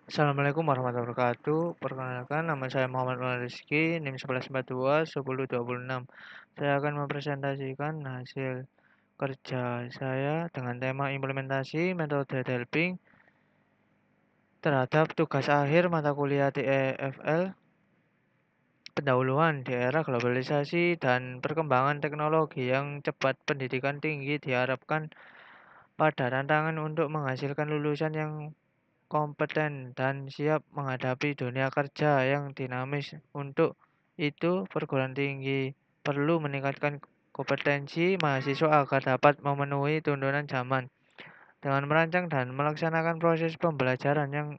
Assalamualaikum warahmatullahi wabarakatuh. Perkenalkan, nama saya Muhammad Nurul Rizky, NIM 1142 1026. Saya akan mempresentasikan hasil kerja saya dengan tema implementasi metode helping terhadap tugas akhir mata kuliah TEFL pendahuluan di era globalisasi dan perkembangan teknologi yang cepat. Pendidikan tinggi diharapkan pada tantangan untuk menghasilkan lulusan yang kompeten dan siap menghadapi dunia kerja yang dinamis. Untuk itu, perguruan tinggi perlu meningkatkan kompetensi mahasiswa agar dapat memenuhi tuntunan zaman dengan merancang dan melaksanakan proses pembelajaran yang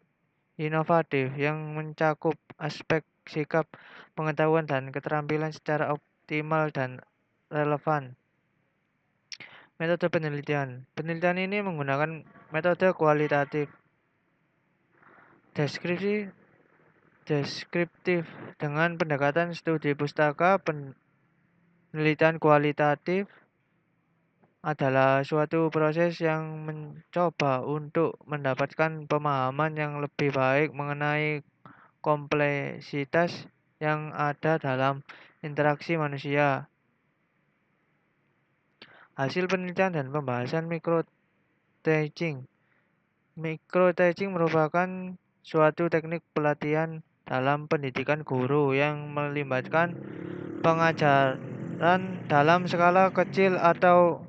inovatif yang mencakup aspek sikap, pengetahuan, dan keterampilan secara optimal dan relevan. Metode penelitian. Penelitian ini menggunakan metode kualitatif deskripsi deskriptif dengan pendekatan studi pustaka. Penelitian kualitatif adalah suatu proses yang mencoba untuk mendapatkan pemahaman yang lebih baik mengenai kompleksitas yang ada dalam interaksi manusia. Hasil penelitian dan pembahasan micro-teaching. Micro-teaching merupakan suatu teknik pelatihan dalam pendidikan guru yang melibatkan pengajaran dalam skala kecil atau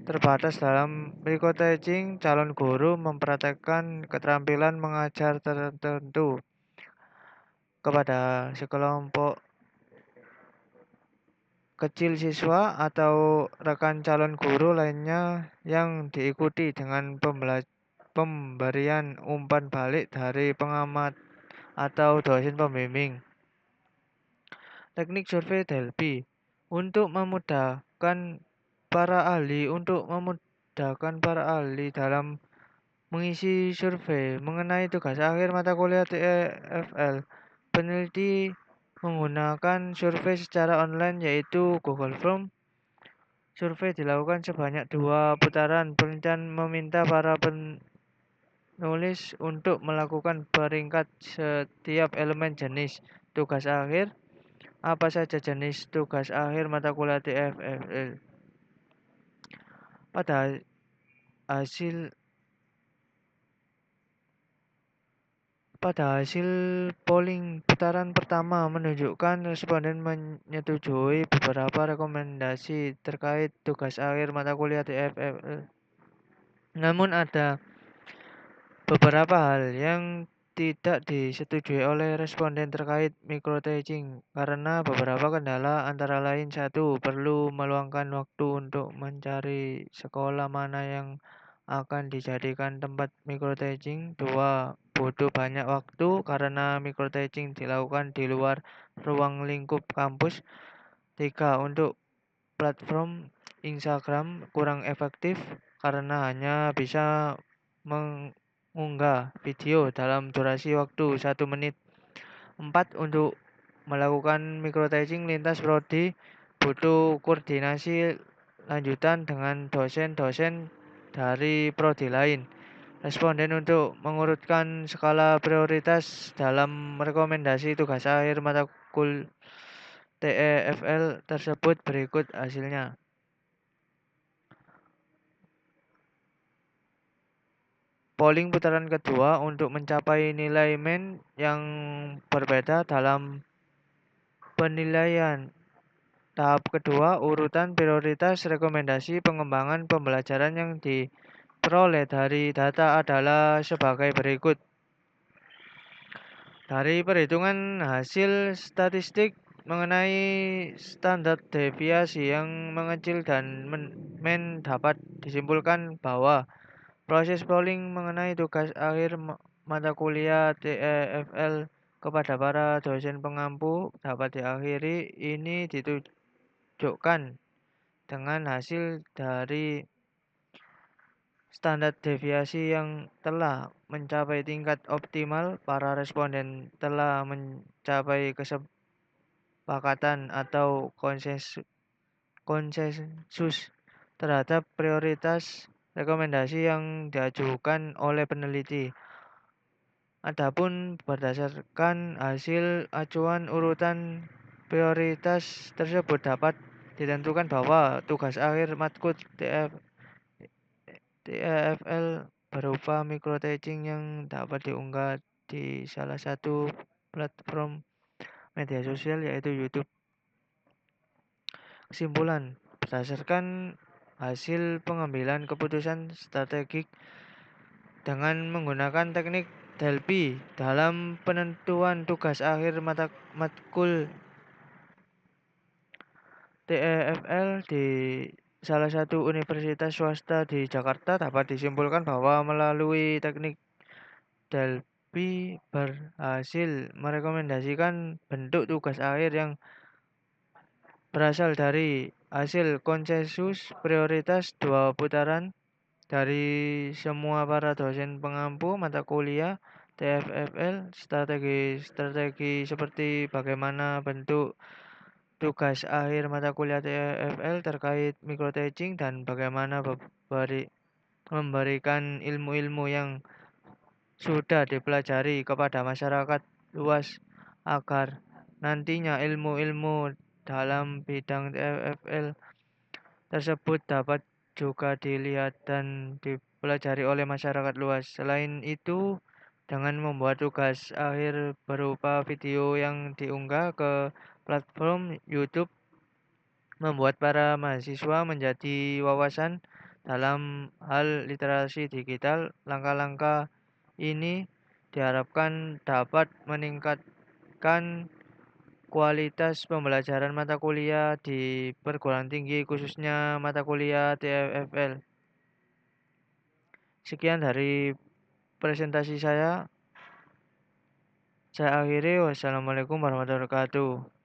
terbatas. Dalam micro-teaching, calon guru mempraktekkan keterampilan mengajar tertentu kepada sekelompok kecil siswa atau rekan calon guru lainnya yang diikuti dengan pemberian umpan balik dari pengamat atau dosen pembimbing. Teknik survei Delphi untuk memudahkan para ahli dalam mengisi survei mengenai tugas akhir mata kuliah TEFL. Peneliti menggunakan survei secara online yaitu Google Form. Survei dilakukan sebanyak 2 putaran. Penelitian meminta para penulis untuk melakukan peringkat setiap elemen jenis tugas akhir. Apa saja jenis tugas akhir mata kuliah TEFL? Pada hasil Pada hasil polling putaran pertama menunjukkan responden menyetujui beberapa rekomendasi terkait tugas akhir mata kuliah TEFL. Namun ada beberapa hal yang tidak disetujui oleh responden terkait micro-teaching karena beberapa kendala, antara lain: 1. Perlu meluangkan waktu untuk mencari sekolah mana yang akan dijadikan tempat micro-teaching. 2. Butuh banyak waktu karena micro-teaching dilakukan di luar ruang lingkup kampus. 3. Untuk platform Instagram kurang efektif karena hanya bisa mengunggah video dalam durasi waktu 1 menit. 4. Untuk melakukan micro-teaching lintas prodi butuh koordinasi lanjutan dengan dosen-dosen dari prodi lain. Responden untuk mengurutkan skala prioritas dalam rekomendasi tugas akhir mata kuliah TEFL tersebut berikut hasilnya. Polling putaran kedua untuk mencapai nilai min yang berbeda dalam penilaian. Tahap kedua, urutan prioritas rekomendasi pengembangan pembelajaran yang diperoleh dari data adalah sebagai berikut. Dari perhitungan hasil statistik mengenai standar deviasi yang mengecil dan min dapat disimpulkan bahwa proses polling mengenai tugas akhir mata kuliah TEFL kepada para dosen pengampu dapat diakhiri. Ini ditunjukkan dengan hasil dari standar deviasi yang telah mencapai tingkat optimal. Para responden telah mencapai kesepakatan atau konsensus terhadap prioritas rekomendasi yang diajukan oleh peneliti. Adapun berdasarkan hasil acuan urutan prioritas tersebut dapat ditentukan bahwa tugas akhir matkul TEFL berupa micro-teaching yang dapat diunggah di salah satu platform media sosial yaitu YouTube. Kesimpulan, berdasarkan hasil pengambilan keputusan strategik dengan menggunakan teknik Delphi dalam penentuan tugas akhir matkul TEFL di salah satu universitas swasta di Jakarta dapat disimpulkan bahwa melalui teknik Delphi berhasil merekomendasikan bentuk tugas akhir yang berasal dari hasil konsensus prioritas 2 putaran dari semua para dosen pengampu mata kuliah TFFL. Strategi seperti bagaimana bentuk tugas akhir mata kuliah TFFL terkait micro-teaching dan bagaimana memberikan ilmu-ilmu yang sudah dipelajari kepada masyarakat luas agar nantinya ilmu-ilmu dalam bidang TFL tersebut dapat juga dilihat dan dipelajari oleh masyarakat luas. Selain itu, dengan membuat tugas akhir berupa video yang diunggah ke platform YouTube, membuat para mahasiswa menjadi wawasan dalam hal literasi digital. Langkah-langkah ini diharapkan dapat meningkatkan kualitas pembelajaran mata kuliah di perguruan tinggi khususnya mata kuliah TFL. Sekian dari presentasi saya. Saya akhiri. Wassalamualaikum warahmatullahi wabarakatuh.